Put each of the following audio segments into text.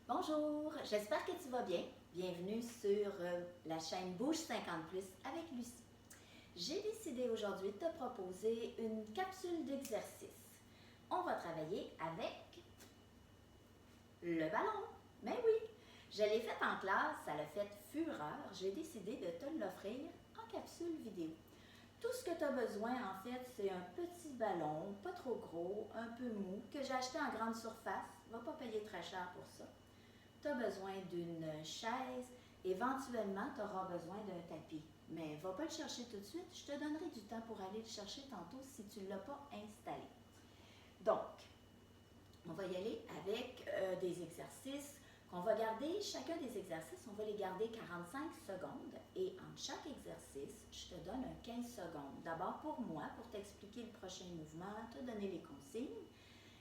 Bonjour, j'espère que tu vas bien. Bienvenue sur la chaîne Bouge 50 Plus avec Lucie. J'ai décidé aujourd'hui de te proposer une capsule d'exercice. On va travailler avec le ballon. Mais oui, je l'ai fait en classe, ça l'a fait fureur. J'ai décidé de te l'offrir en capsule vidéo. Tout ce que tu as besoin, en fait, c'est un petit ballon, pas trop gros, un peu mou, que j'ai acheté en grande surface. Ne va pas payer très cher pour ça. Tu as besoin d'une chaise, éventuellement tu auras besoin d'un tapis. Mais va pas le chercher tout de suite, je te donnerai du temps pour aller le chercher tantôt si tu ne l'as pas installé. Donc, on va y aller avec des exercices qu'on va garder. Chacun des exercices, on va les garder 45 secondes et entre chaque exercice, je te donne un 15 secondes. D'abord pour moi, pour t'expliquer le prochain mouvement, te donner les consignes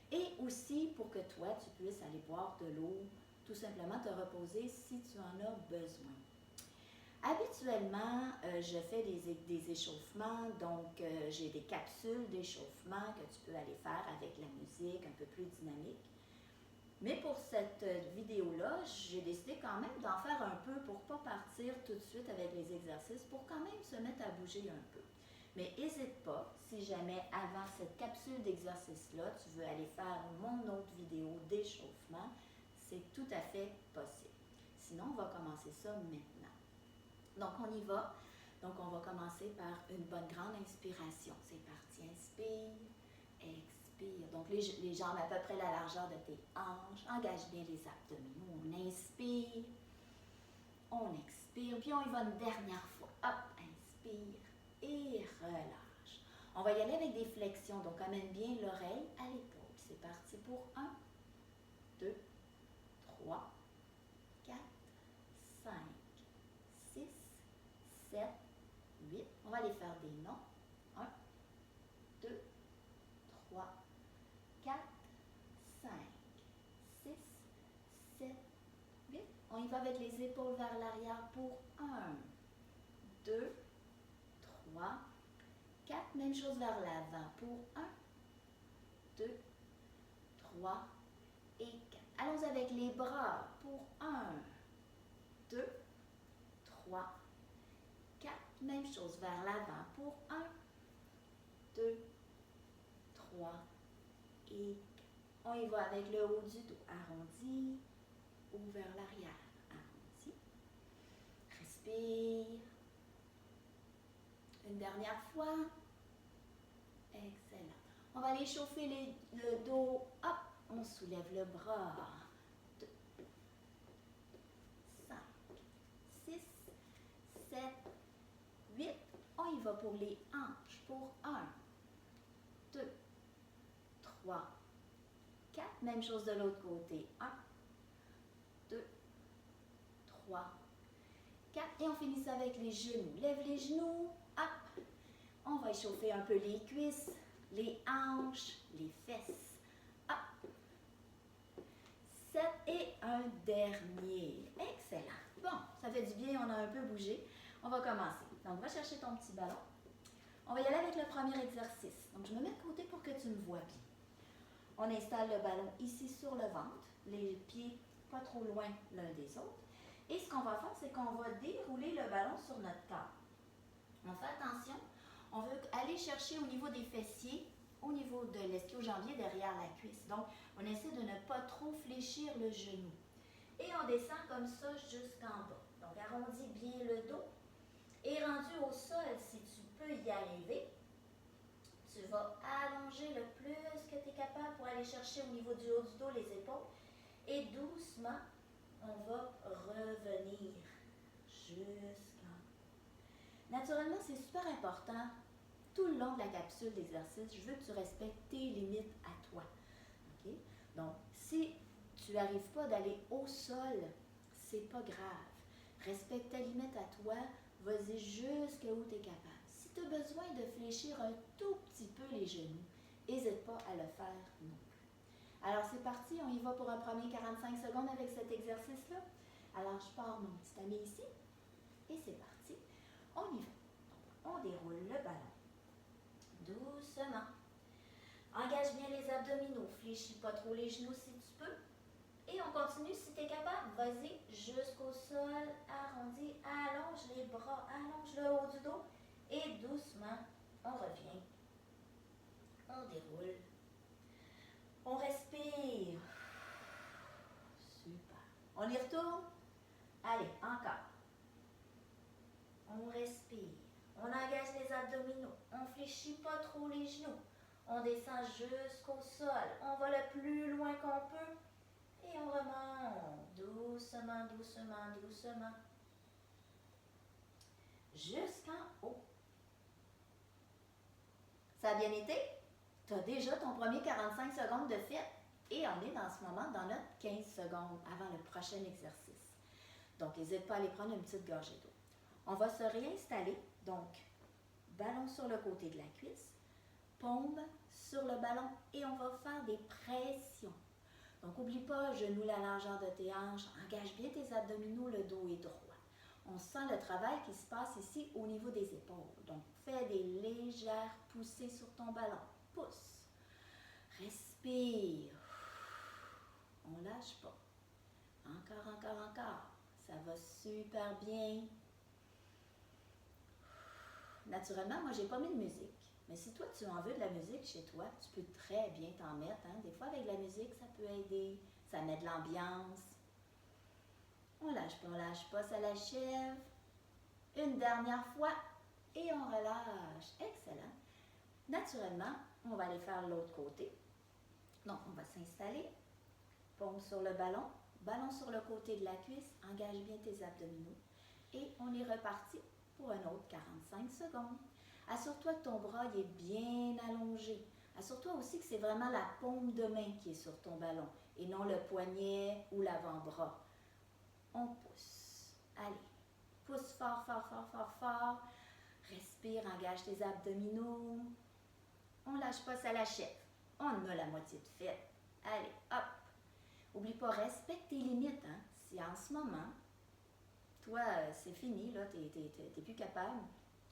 et aussi pour que toi, tu puisses aller boire de l'eau, tout simplement te reposer si tu en as besoin. Habituellement, je fais des échauffements, donc j'ai des capsules d'échauffement que tu peux aller faire avec la musique un peu plus dynamique. Mais pour cette vidéo-là, j'ai décidé quand même d'en faire un peu pour ne pas partir tout de suite avec les exercices, pour quand même se mettre à bouger un peu. Mais n'hésite pas, si jamais avant cette capsule d'exercice-là, tu veux aller faire mon autre vidéo d'échauffement, c'est tout à fait possible. Sinon, on va commencer ça maintenant. Donc, on y va. Donc, on va commencer par une bonne grande inspiration. C'est parti. Inspire, expire. Donc, les jambes à peu près la largeur de tes hanches. Engage bien les abdominaux. On inspire, on expire. Puis, on y va une dernière fois. Hop, inspire et relâche. On va y aller avec des flexions. Donc, amène bien l'oreille à l'épaule. C'est parti pour 1, 2, 3, 4, 5, 6, 7, 8. On va aller faire des noms. 1, 2, 3, 4, 5, 6, 7, 8. On y va avec les épaules vers l'arrière pour 1, 2, 3, 4. Même chose vers l'avant pour 1, 2, 3 et 4. Allons avec les bras pour 1, 2, 3, 4. Même chose vers l'avant pour 1, 2, 3 et 4. On y va avec le haut du dos. Arrondi ou vers l'arrière. Arrondi. Respire. Une dernière fois. Excellent. On va aller chauffer le dos. Hop, on soulève le bras. 2, 5, 6, 7, 8. On y va pour les hanches. Pour 1, 2, 3, 4. Même chose de l'autre côté. 1, 2, 3, 4. Et on finit ça avec les genoux. Lève les genoux. Hop. On va échauffer un peu les cuisses, les hanches, les fesses. Hop. 7 et un dernier. Excellent. Bon, ça fait du bien, on a un peu bougé. On va commencer. Donc, va chercher ton petit ballon. On va y aller avec le premier exercice. Donc, je me mets de côté pour que tu me vois bien. On installe le ballon ici sur le ventre, les pieds pas trop loin l'un des autres. Et ce qu'on va faire, c'est qu'on va dérouler le ballon sur notre corps. On fait attention, on veut aller chercher au niveau des fessiers, au niveau de l'ischio-jambier derrière la cuisse. Donc, on essaie de ne pas trop fléchir le genou. Et on descend comme ça jusqu'en bas. Donc, arrondis bien le dos. Et rendu au sol, si tu peux y arriver, tu vas allonger le plus que tu es capable pour aller chercher au niveau du haut du dos les épaules. Et doucement, on va revenir jusqu'en bas. Naturellement, c'est super important. Tout le long de la capsule d'exercice, je veux que tu respectes tes limites à toi. Okay? Donc, si tu n'arrives pas d'aller au sol, c'est pas grave. Respecte ta limite à toi, vas-y jusqu'où tu es capable. Si tu as besoin de fléchir un tout petit peu les genoux, n'hésite pas à le faire non plus. Alors, c'est parti, on y va pour un premier 45 secondes avec cet exercice-là. Alors, je pars mon petit ami ici et c'est parti. On y va. Donc, on déroule le ballon. Doucement. Engage bien les abdominaux. Fléchis pas trop les genoux si tu peux. Et on continue. Si tu es capable, vas-y jusqu'au sol, arrondis, allonge les bras, allonge le haut du dos et doucement, on revient. On déroule. On respire. Super. On y retourne. Allez, encore. On respire. On engage les abdominaux. On ne fléchit pas trop les genoux. On descend jusqu'au sol. On va le plus loin qu'on peut. Et on remonte doucement, doucement, doucement. Jusqu'en haut. Ça a bien été? Tu as déjà ton premier 45 secondes de fait. Et on est dans ce moment dans notre 15 secondes avant le prochain exercice. Donc, n'hésite pas à aller prendre une petite gorgée d'eau. On va se réinstaller. Donc, ballon sur le côté de la cuisse, paume sur le ballon et on va faire des pressions. Donc, n'oublie pas, genou la largeur de tes hanches, engage bien tes abdominaux, le dos est droit. On sent le travail qui se passe ici au niveau des épaules. Donc, fais des légères poussées sur ton ballon. Pousse. Respire. On ne lâche pas. Encore, encore, encore. Ça va super bien. Naturellement, moi, j'ai pas mis de musique. Mais si toi, tu en veux de la musique chez toi, tu peux très bien t'en mettre. Hein? Des fois, avec la musique, ça peut aider. Ça met de l'ambiance. On lâche pas, ça l'achève. Une dernière fois et on relâche. Excellent. Naturellement, on va aller faire l'autre côté. Donc, on va s'installer. Paume sur le ballon. Ballon sur le côté de la cuisse. Engage bien tes abdominaux. Et on est reparti pour un autre 45 secondes. Assure-toi que ton bras est bien allongé. Assure-toi aussi que c'est vraiment la paume de main qui est sur ton ballon et non le poignet ou l'avant-bras. On pousse. Allez. Pousse fort, fort, fort, fort, fort. Respire, engage tes abdominaux. On lâche pas, ça l'achève. On a la moitié de fait. Allez, hop. Oublie pas, respecte tes limites. Hein? Si en ce moment, toi, c'est fini, là, t'es plus capable,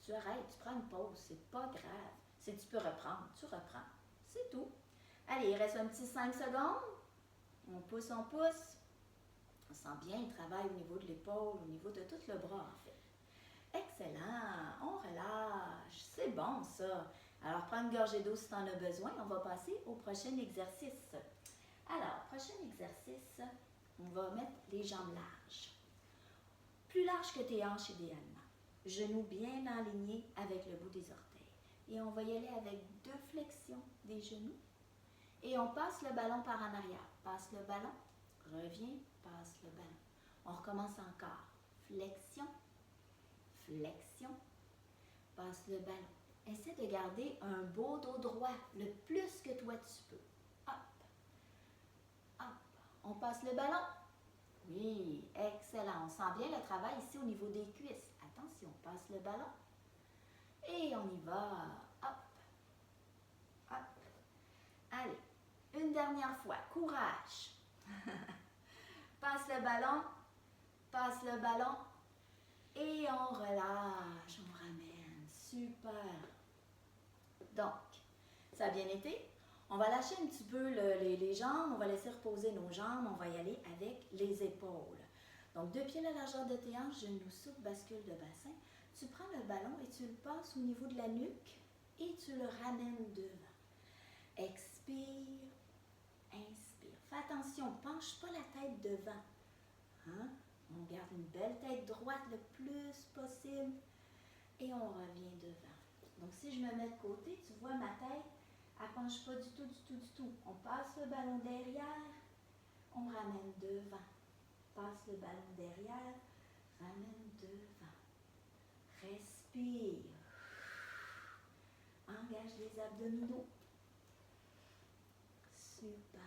tu arrêtes, tu prends une pause, c'est pas grave. Si tu peux reprendre, tu reprends. C'est tout. Allez, il reste un petit 5 secondes. On pousse, on pousse. On sent bien le travail au niveau de l'épaule, au niveau de tout le bras, en fait. Excellent. On relâche. C'est bon, ça. Alors, prends une gorgée d'eau si tu en as besoin. On va passer au prochain exercice. Alors, prochain exercice, on va mettre les jambes larges. Plus large que tes hanches idéalement. Genoux bien alignés avec le bout des orteils. Et on va y aller avec 2 flexions des genoux. Et on passe le ballon par en arrière. Passe le ballon, reviens, passe le ballon. On recommence encore. Flexion, flexion, passe le ballon. Essaie de garder un beau dos droit le plus que toi tu peux. Hop, hop. On passe le ballon. Oui, excellent. On sent bien le travail ici au niveau des cuisses. Attention, passe le ballon. Et on y va. Hop, hop. Allez, une dernière fois. Courage. Passe le ballon. Et on relâche, on ramène. Super. Donc, ça a bien été. On va lâcher un petit peu les jambes, on va laisser reposer nos jambes, on va y aller avec les épaules. Donc, 2 pieds à la largeur de tes hanches, genoux souple, bascule de bassin. Tu prends le ballon et tu le passes au niveau de la nuque et tu le ramènes devant. Expire, inspire. Fais attention, penche pas la tête devant. Hein? On garde une belle tête droite le plus possible et on revient devant. Donc, si je me mets de côté, tu vois ma tête, elle ne penche pas du tout, du tout, du tout. On passe le ballon derrière, on ramène devant. Passe le ballon derrière, ramène devant. Respire. Engage les abdominaux. Super.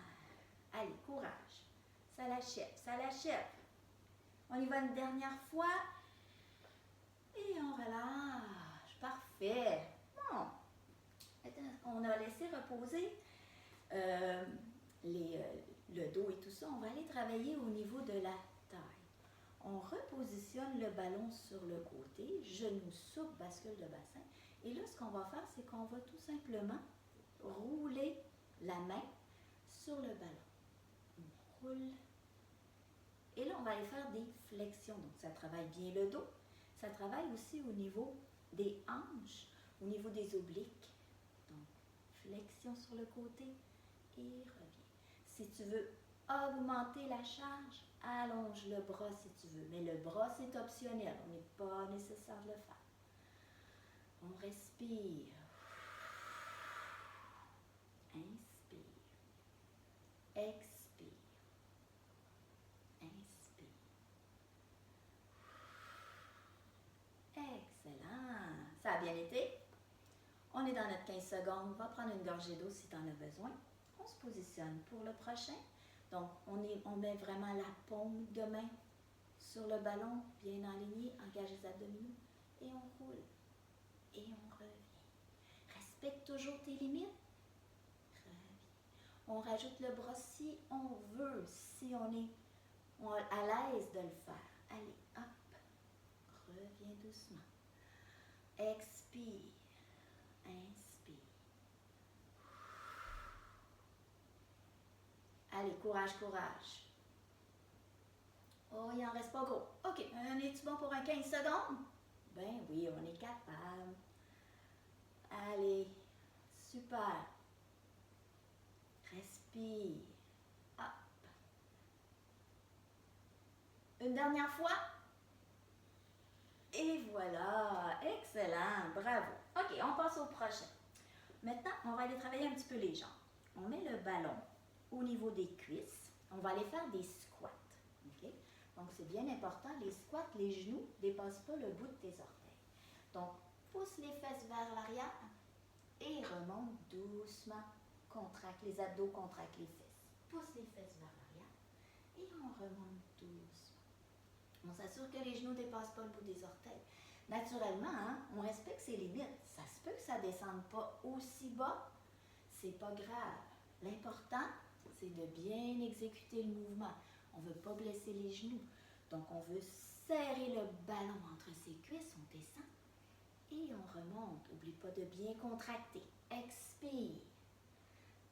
Allez, courage. Ça l'achève, ça l'achève. On y va une dernière fois. Et on relâche. Parfait. Bon. On a laissé reposer le dos et tout ça. On va aller travailler au niveau de la taille. On repositionne le ballon sur le côté, genou souple, bascule de bassin. Et là, ce qu'on va faire, c'est qu'on va tout simplement rouler la main sur le ballon. On roule va aller faire des flexions. Donc, ça travaille bien le dos. Ça travaille aussi au niveau des hanches, au niveau des obliques. Donc, flexion sur le côté et reviens. Si tu veux augmenter la charge, allonge le bras si tu veux. Mais le bras, c'est optionnel. On n'est pas nécessaire de le faire. On respire. Inspire. Expire. Inspire. Excellent. Ça a bien été. On est dans notre 15 secondes. On va prendre une gorgée d'eau si tu en as besoin. On se positionne pour le prochain. Donc, on met vraiment la paume de main sur le ballon, bien aligné, engage les abdominaux et on roule. Et on revient. Respecte toujours tes limites. Reviens. On rajoute le bras si on veut, si on est à l'aise de le faire. Allez, hop. Reviens doucement. Expire. Inspire. Allez, courage, courage. Oh, il n'en reste pas gros. OK, es-tu bon pour un 15 secondes? Ben oui, on est capable. Allez, super. Respire. Hop. Une dernière fois. Et voilà, excellent, bravo. OK, on passe au prochain. Maintenant, on va aller travailler un petit peu les jambes. On met le ballon au niveau des cuisses. On va aller faire des squats. OK? Donc, c'est bien important. Les squats, les genoux ne dépassent pas le bout de tes orteils. Donc, pousse les fesses vers l'arrière et remonte doucement. Contracte les abdos, contracte les fesses. Pousse les fesses vers l'arrière et on remonte doucement. On s'assure que les genoux ne dépassent pas le bout des orteils. Naturellement, hein, on respecte ses limites. Ça se peut que ça ne descende pas aussi bas. C'est pas grave. L'important, c'est de bien exécuter le mouvement. On ne veut pas blesser les genoux. Donc, on veut serrer le ballon entre ses cuisses. On descend et on remonte. N'oublie pas de bien contracter. Expire.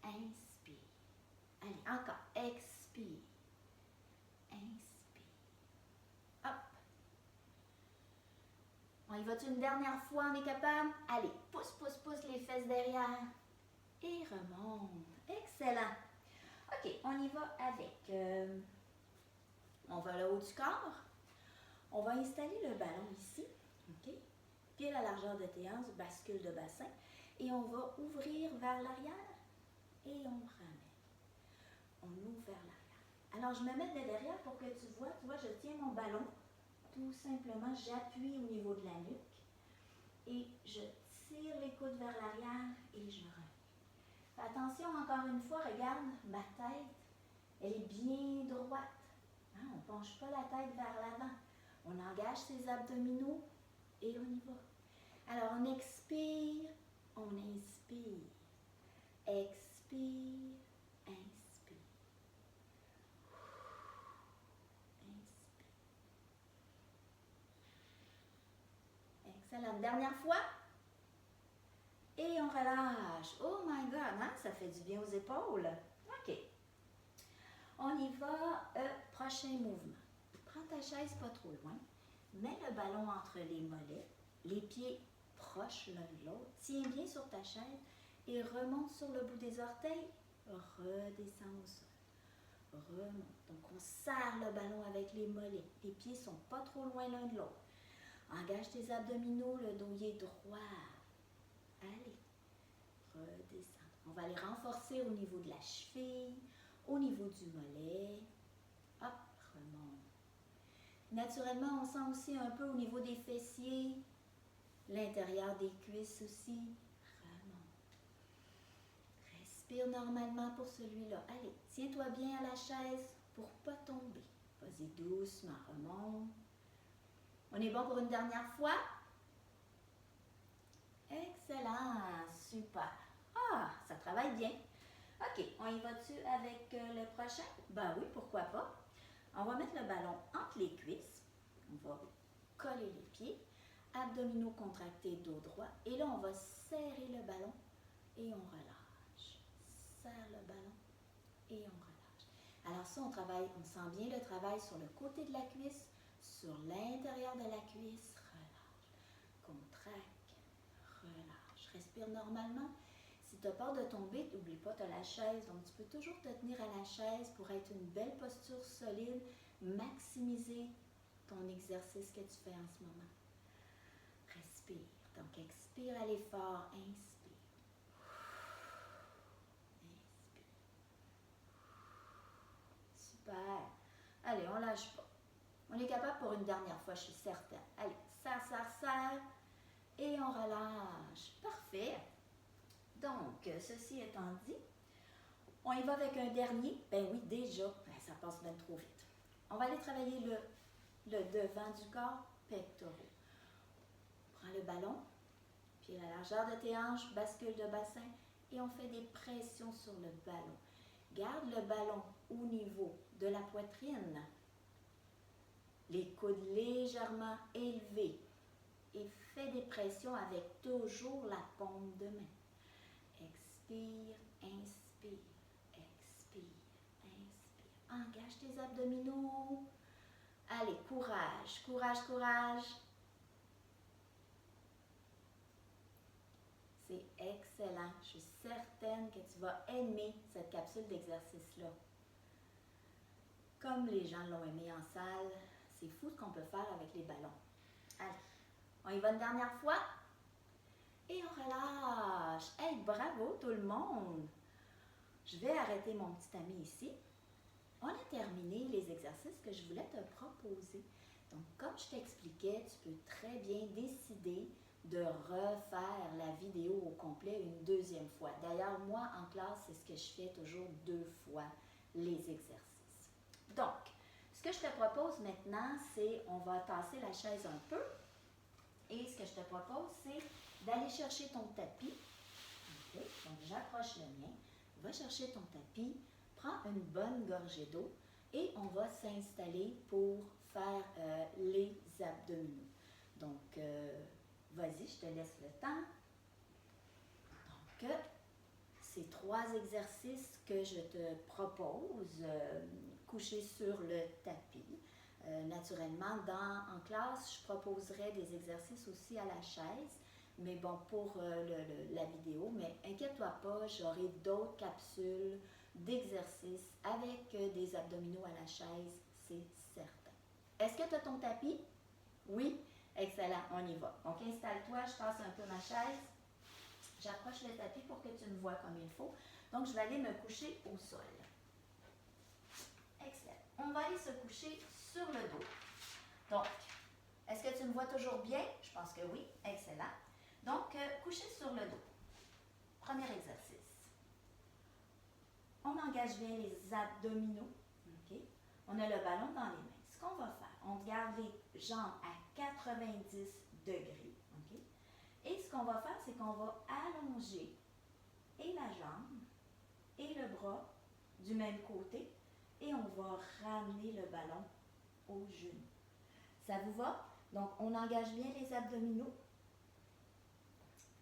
Inspire. Allez, encore. Expire. Inspire. Hop. On y va-tu une dernière fois? On est capable? Allez, pousse, pousse, pousse les fesses derrière. Et remonte. Excellent. OK, on y va avec... on va le haut du corps. On va installer le ballon ici. OK? Pile à la largeur de tes hanches, bascule de bassin. Et on va ouvrir vers l'arrière. Et on ramène. On ouvre vers l'arrière. Alors, je me mets de derrière pour que tu vois. Tu vois, je tiens mon ballon. Tout simplement, j'appuie au niveau de la nuque. Et je tire les coudes vers l'arrière et je reviens. Fais attention, encore une fois, regarde ma tête. Elle est bien droite. Hein, on ne penche pas la tête vers l'avant. On engage ses abdominaux et on y va. Alors, on expire, on inspire. Expire, inspire. Inspire. Excellent. Dernière fois. Et on relâche. Oh my God, hein? Ça fait du bien aux épaules. OK. On y va. Prochain mouvement. Prends ta chaise pas trop loin. Mets le ballon entre les mollets. Les pieds proches l'un de l'autre. Tiens bien sur ta chaise et remonte sur le bout des orteils. Redescends au sol. Remonte. Donc, on serre le ballon avec les mollets. Les pieds sont pas trop loin l'un de l'autre. Engage tes abdominaux. Le dos est droit. Allez, redescends. On va les renforcer au niveau de la cheville, au niveau du mollet. Hop, remonte. Naturellement, on sent aussi un peu au niveau des fessiers, l'intérieur des cuisses aussi. Remonte. Respire normalement pour celui-là. Allez, tiens-toi bien à la chaise pour ne pas tomber. Vas-y doucement, remonte. On est bon pour une dernière fois? Excellent, super. Ah, ça travaille bien. OK, on y va-tu avec le prochain? Ben oui, pourquoi pas. On va mettre le ballon entre les cuisses. On va coller les pieds. Abdominaux contractés, dos droit. Et là, on va serrer le ballon et on relâche. Serre le ballon et on relâche. Alors, ça, on sent bien le travail sur le côté de la cuisse, sur l'intérieur de la cuisse. Relâche, contracte, relâche. Respire normalement. Si tu as peur de tomber, n'oublie pas, tu as la chaise. Donc, tu peux toujours te tenir à la chaise pour être une belle posture solide, maximiser ton exercice que tu fais en ce moment. Respire. Donc, expire à l'effort. Inspire. Inspire. Super. Allez, on lâche pas. On est capable pour une dernière fois, je suis certaine. Allez, serre, serre, serre. Et on relâche. Parfait. Donc, ceci étant dit, on y va avec un dernier. Ben oui, déjà, ça passe bien trop vite. On va aller travailler le devant du corps, pectoraux. Prends le ballon, puis la largeur de tes hanches, bascule de bassin et on fait des pressions sur le ballon. Garde le ballon au niveau de la poitrine, les coudes légèrement élevés et fais des pressions avec toujours la paume de main. Expire, inspire, expire, inspire. Engage tes abdominaux. Allez, courage, courage, courage. C'est excellent. Je suis certaine que tu vas aimer cette capsule d'exercice-là. Comme les gens l'ont aimé en salle, c'est fou ce qu'on peut faire avec les ballons. Allez, on y va une dernière fois. Et on relâche. Hey, bravo tout le monde! Je vais arrêter mon petit ami ici. On a terminé les exercices que je voulais te proposer. Donc, comme je t'expliquais, tu peux très bien décider de refaire la vidéo au complet une deuxième fois. D'ailleurs, moi, en classe, c'est ce que je fais toujours 2 fois, les exercices. Donc, ce que je te propose maintenant, c'est, on va tasser la chaise un peu. Et ce que je te propose, c'est d'aller chercher ton tapis. Okay. Donc, j'approche le mien. Va chercher ton tapis, prends une bonne gorgée d'eau et on va s'installer pour faire les abdominaux. Donc, vas-y, je te laisse le temps. Donc, ces 3 exercices que je te propose, coucher sur le tapis. Naturellement, en classe, je proposerai des exercices aussi à la chaise. Mais bon, pour la vidéo, mais inquiète-toi pas, j'aurai d'autres capsules d'exercices avec des abdominaux à la chaise, c'est certain. Est-ce que tu as ton tapis? Oui? Excellent, on y va. Donc, installe-toi, je passe un peu ma chaise. J'approche le tapis pour que tu me vois comme il faut. Donc, je vais aller me coucher au sol. Excellent. On va aller se coucher sur le dos. Donc, est-ce que tu me vois toujours bien? Je pense que oui. Excellent. Donc, coucher sur le dos. Premier exercice. On engage bien les abdominaux. Okay? On a le ballon dans les mains. Ce qu'on va faire, on garde les jambes à 90 degrés. Okay? Et ce qu'on va faire, c'est qu'on va allonger et la jambe et le bras du même côté et on va ramener le ballon au genou. Ça vous va? Donc, on engage bien les abdominaux.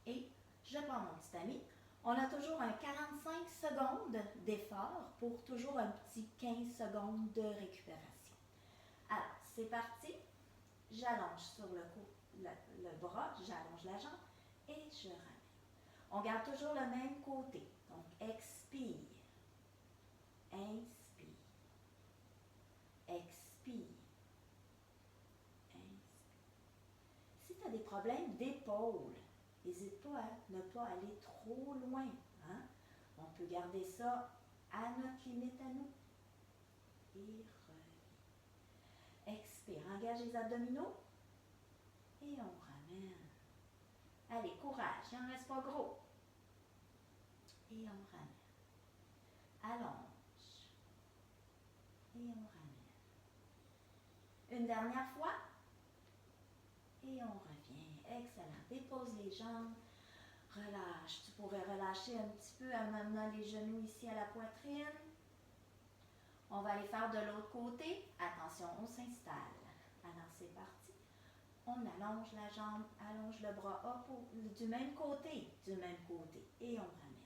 Et je prends mon petit ami. On a toujours un 45 secondes d'effort pour toujours un petit 15 secondes de récupération. Alors, c'est parti. J'allonge sur le bras, j'allonge la jambe et je ramène. On garde toujours le même côté. Donc, expire, inspire, expire, inspire. Si tu as des problèmes d'épaule, n'hésite pas à ne pas aller trop loin. Hein? On peut garder ça à notre limite à nous. Et reviens. Expire, engage les abdominaux. Et on ramène. Allez, courage, il n'en reste pas gros. Et on ramène. Allonge. Et on ramène. Une dernière fois. Et on revient. Excellent. Dépose les jambes. Relâche. Tu pourrais relâcher un petit peu en amenant les genoux ici à la poitrine. On va aller faire de l'autre côté. Attention, on s'installe. Alors, c'est parti. On allonge la jambe, allonge le bras du même côté. Et on ramène.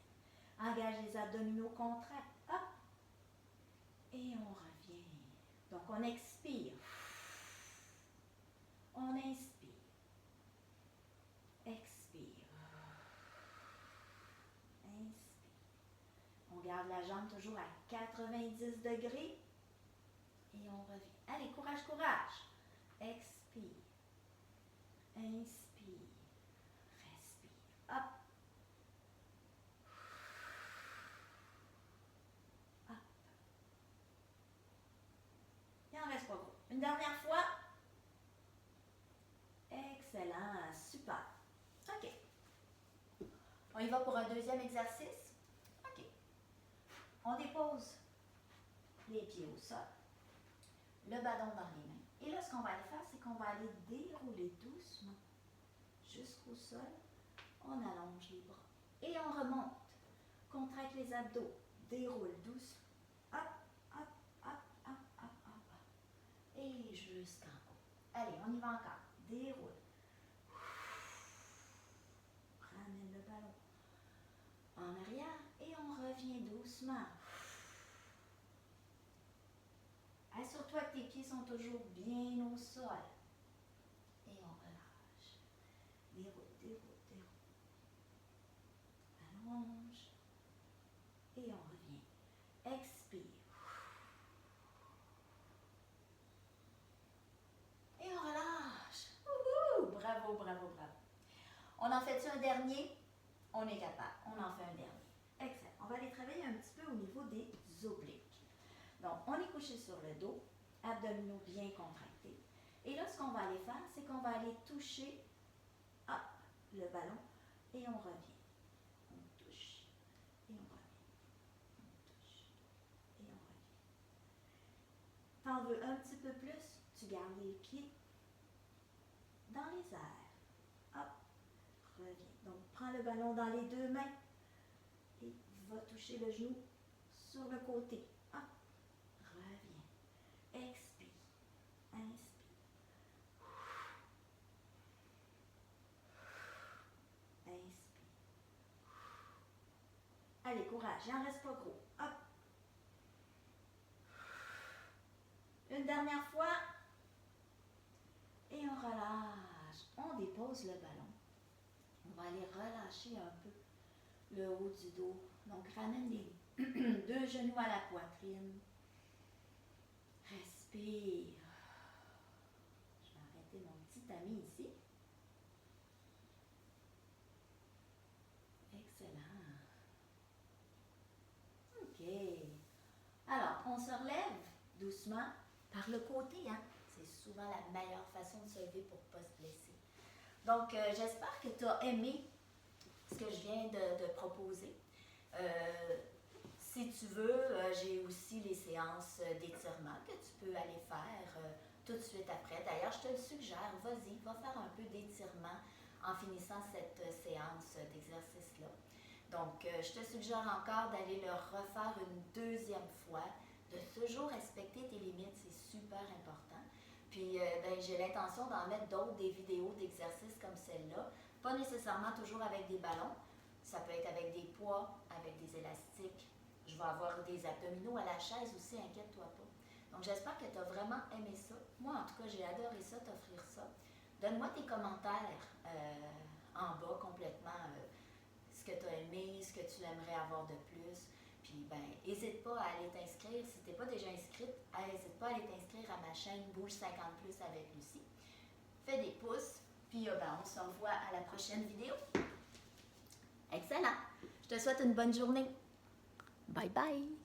Engage les abdominaux, contracte. Hop. Et on revient. Donc, on expire. On inspire. Expire. Inspire. On garde la jambe toujours à 90 degrés. Et on revient. Allez, courage, courage. Expire. Inspire. Respire. Hop. Hop. Il en reste pas gros. Une dernière fois. Excellent. Super. OK. On y va pour un deuxième exercice. OK. On dépose les pieds au sol. Le ballon dans les mains. Et là, ce qu'on va aller faire, c'est qu'on va aller dérouler doucement jusqu'au sol. On allonge les bras. Et on remonte. Contracte les abdos. Déroule doucement. Hop, hop, hop, hop, hop, hop, hop. Et jusqu'en haut. Allez, on y va encore. Déroule. Ramène le ballon en arrière et on revient doucement. Assure-toi que tes pieds sont toujours bien au sol. Et on relâche. Déroule, déroule, déroule. Allonge. Et on revient. Expire. Et on relâche. Wouhou! Bravo, bravo, bravo. On en fait un dernier? On est capable. On en fait un dernier. Excellent. On va aller travailler un petit peu au niveau des obliques. Donc, on est couché sur le dos, abdominaux bien contractés. Et là, ce qu'on va aller faire, c'est qu'on va aller toucher le ballon et on revient. On touche et on revient. On touche et on revient. T'en veux un petit peu plus, tu gardes les pieds dans les airs. Hop, reviens. Donc, prends le ballon dans les deux mains et va toucher le genou sur le côté. Hop, reviens. Expire. Inspire. Inspire. Allez, courage, il n'en reste pas gros. Hop. Une dernière fois. Et on relâche. On dépose le ballon. On va aller relâcher un peu le haut du dos. Donc, ramène les deux genoux à la poitrine. Respire. Je vais arrêter mon petit ami ici. Excellent. OK. Alors, on se relève doucement par le côté. Hein? C'est souvent la meilleure façon de se lever pour ne pas se blesser. Donc, j'espère que tu as aimé ce que je viens de proposer. Si tu veux, j'ai aussi les séances d'étirement que tu peux aller faire tout de suite après. D'ailleurs, je te le suggère, vas-y, va faire un peu d'étirement en finissant cette séance d'exercice-là. Donc, je te suggère encore d'aller le refaire une deuxième fois, de toujours respecter tes limites, c'est super important. Puis, j'ai l'intention d'en mettre d'autres, des vidéos d'exercices comme celle-là, pas nécessairement toujours avec des ballons, ça peut être avec des poids, avec des élastiques. Je vais avoir des abdominaux à la chaise aussi, inquiète-toi pas. Donc, j'espère que tu as vraiment aimé ça. Moi, en tout cas, j'ai adoré ça, t'offrir ça. Donne-moi tes commentaires en bas complètement, ce que tu as aimé, ce que tu aimerais avoir de plus. Puis, n'hésite pas à aller t'inscrire. Si tu n'es pas déjà inscrite, n'hésite pas à aller t'inscrire à ma chaîne Bouge 50+ avec Lucie. Fais des pouces, puis on se revoit à la prochaine vidéo. Excellent! Je te souhaite une bonne journée. Bye bye!